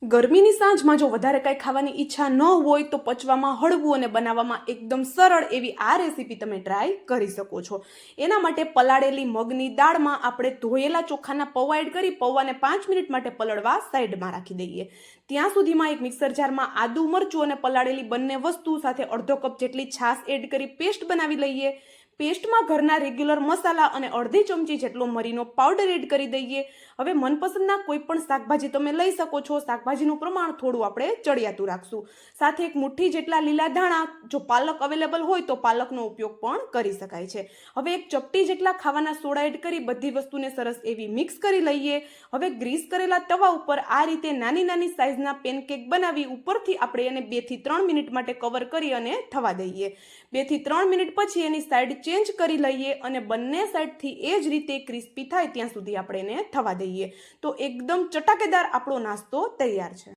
ગરમીની સાંજમાં જો વધારે કંઈ ખાવાની ઈચ્છા ન હોય તો પચવામાં હળવું અને બનાવવામાં એકદમ સરળ એવી આ રેસીપી તમે ટ્રાય કરી શકો છો। એના માટે પલાળેલી મગની દાળમાં આપણે ધોયેલા ચોખાના પૌવા એડ કરી પૌવાને 5 મિનિટ માટે પલળવા સાઈડમાં રાખી દઈએ। ત્યાં સુધીમાં એક મિક્સર જારમાં આદુ મરચું અને પલાળેલી બંને વસ્તુ સાથે અડધો કપ જેટલી છાશ એડ કરી પેસ્ટ બનાવી લઈએ। પેસ્ટમાં ઘરના રેગ્યુલર મસાલા અને અડધી ચમચી જેટલો મરીનો પાવડર એડ કરી દઈએ। હવે મનપસંદના કોઈ પણ શાકભાજી તમે લઈ શકો છો। શાકભાજીનું પ્રમાણ થોડું આપણે ચડિયાતું રાખશું। સાથે એક મુઠ્ઠી જેટલા લીલા ધાણા, જો પાલક અવેલેબલ હોય તો પાલકનો ઉપયોગ પણ કરી શકાય છે। હવે એક ચપટી જેટલા ખાવાના સોડા એડ કરી બધી વસ્તુને સરસ એવી મિક્સ કરી લઈએ। હવે ગ્રીસ કરેલા તવા ઉપર આ રીતે નાની નાની સાઈઝના પેનકેક બનાવી ઉપરથી આપણે એને 2 થી 3 મિનિટ માટે કવર કરી અને થવા દઈએ। 2 થી 3 મિનિટ પછી એની સાઈડ ચેન્જ કરી લઈએ અને બંને સાઈડથી એ જ રીતે ક્રિસ્પી થાય ત્યાં સુધી આપણે એને થવા દઈએ। તો એકદમ ચટાકેદાર આપણો નાસ્તો તૈયાર છે।